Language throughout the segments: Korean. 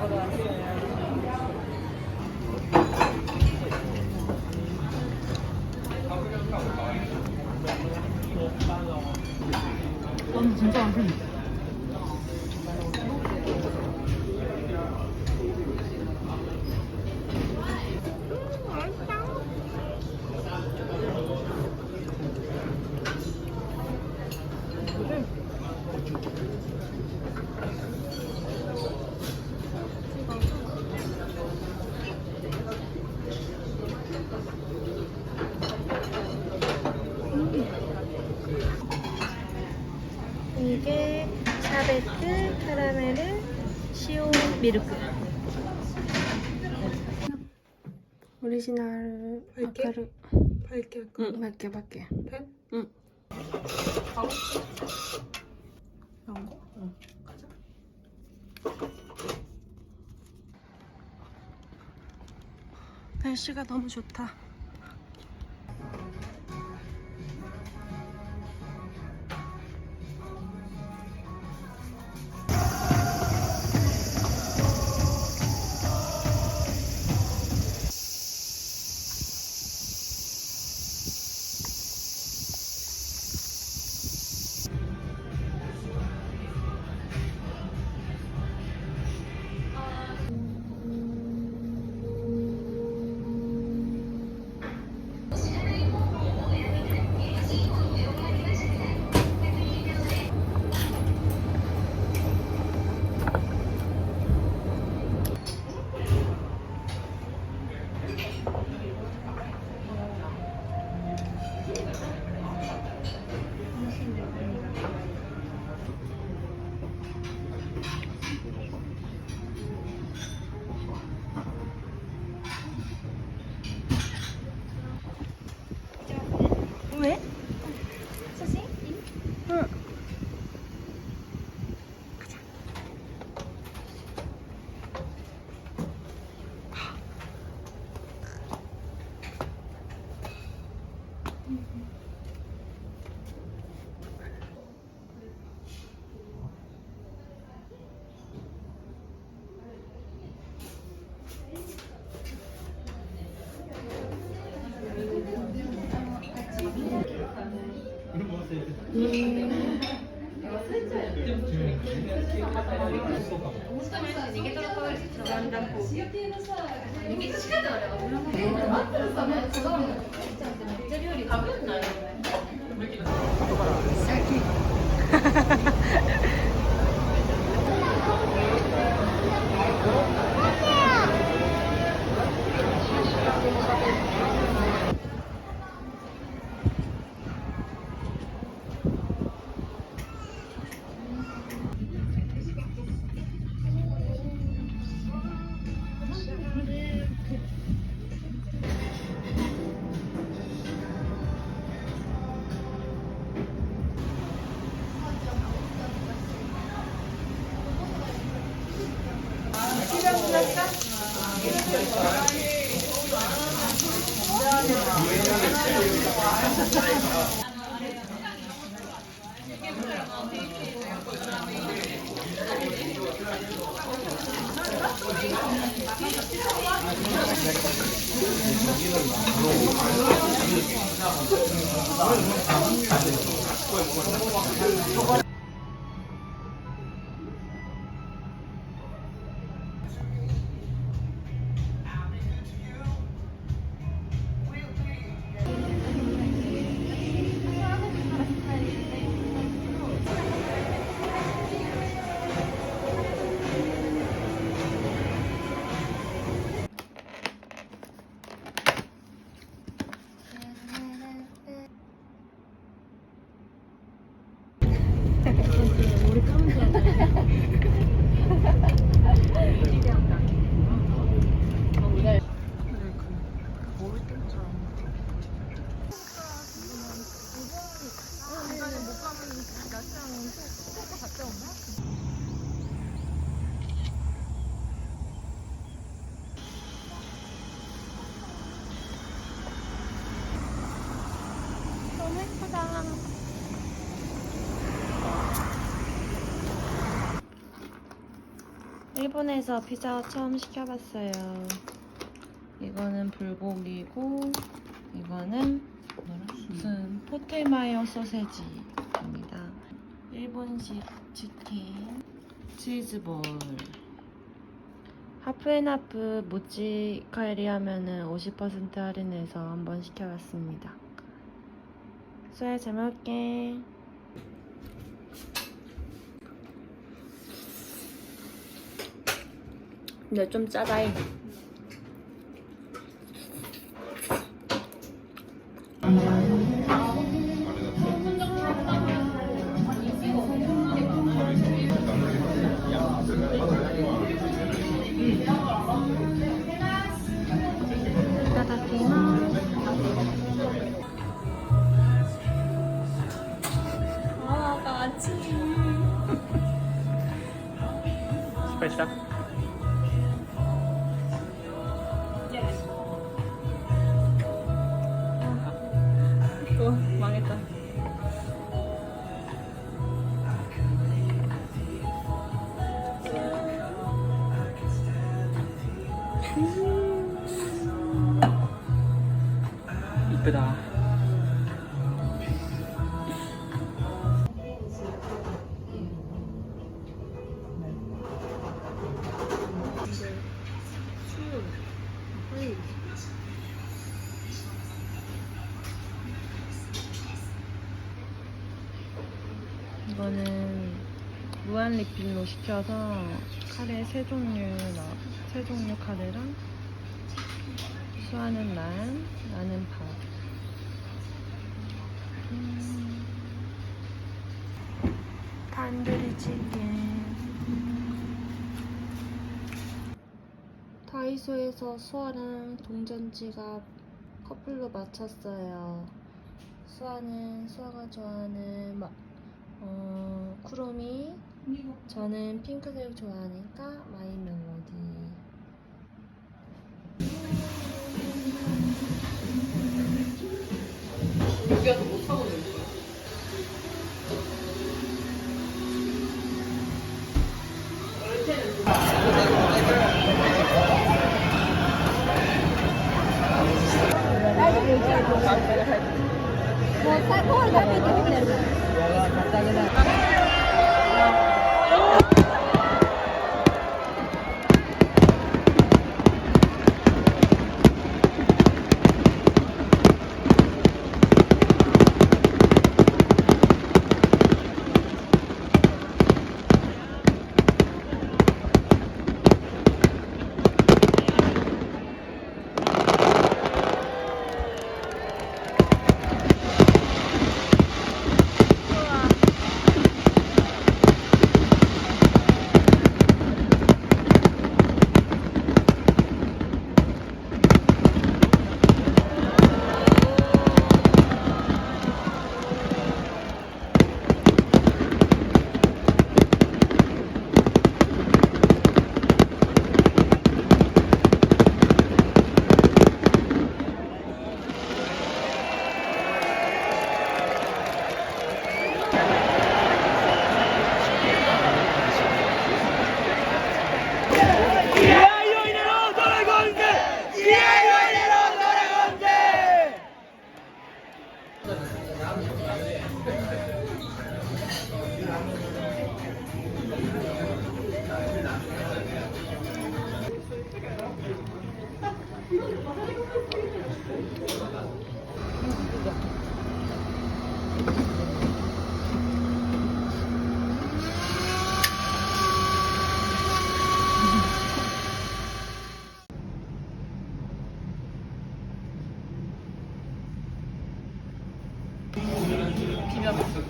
먹으러 왔어요. 진짜 맛있네. 이게 샤베트 카라멜 시오 미르크. 오리지널 밝게? 아카르. 밝게 할까? 응, 밝게. 펜? 응. 바로? 나온 거? 응. 가자. 날씨가 너무 좋다. 왜? 응. 일본에서 피자 처음 시켜봤어요. 이거는 불고기고 이거는 무슨 포테마요 소세지입니다. 일본식 치킨, 치즈볼, 하프앤하프 모찌 카이리 하면은 50% 할인해서 한번 시켜봤습니다. 수야 잘 먹을게. 근데 좀 짜다잉. 아, 같이. 스파이시다. 또 망했다. 이쁘다. 이거는 무한 리필로 시켜서 카레 세 종류 카레랑 수아는 나는 밥. 탄두리 치킨. 다이소에서 수아랑 동전 지갑 커플로 맞췄어요. 수아가 좋아하는 쿠로미, 저는 핑크색 좋아하니까 마이 멜로디. 여기서 못하고 있는 거야.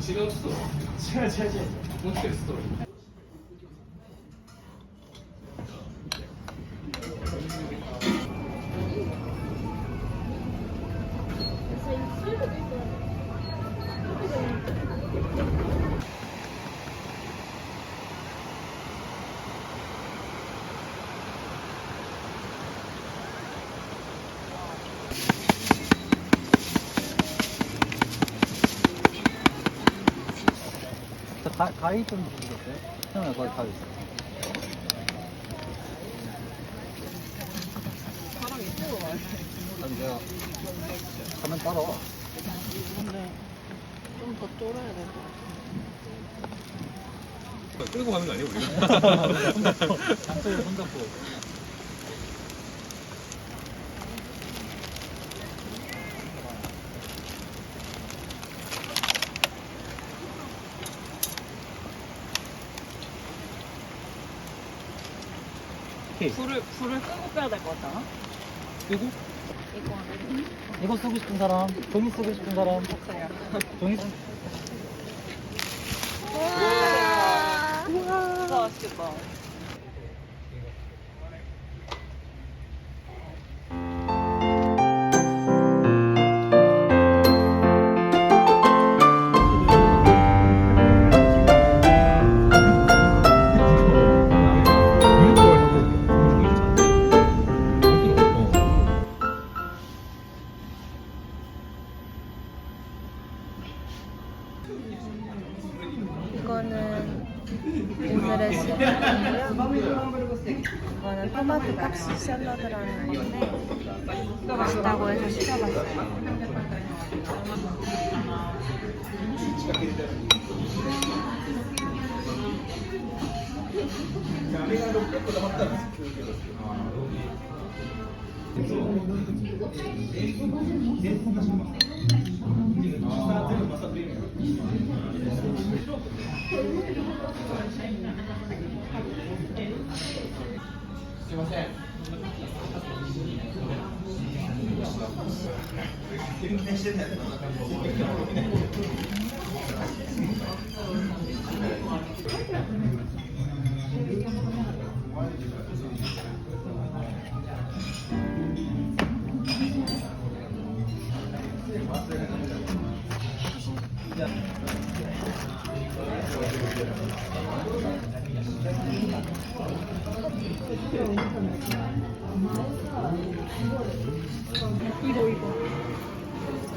지렸어. 지렸지. 어떻게 했어? 가위 좀 주셨어요? 형아 거기 가위 있어. 이제 가면 따라. 근데 좀 더 쫄아야 될 것 같아. 끌고 가는 거 아니에요, 우리가? 장소를 손잡고. 불을 끄고 빼야 될 것 같잖아. 그리고 이거 이거 쓰고 싶은 사람, 종이 쓰고 싶은 사람, 없어요. 종이. 진짜 맛있겠다. 이거는 오늘의 스낵이고요. 이거는 토마토 팝시 샐러드라는 건데 맛있다고 해서 시켜봤어요.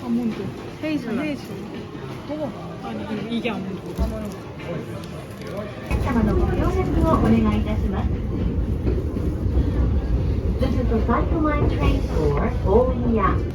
아몬드. 헤이즐넛. 먹어. 아니 이게 아몬드. 様のご乗車をお願いいたします。This is the Cyclemine train for Oya.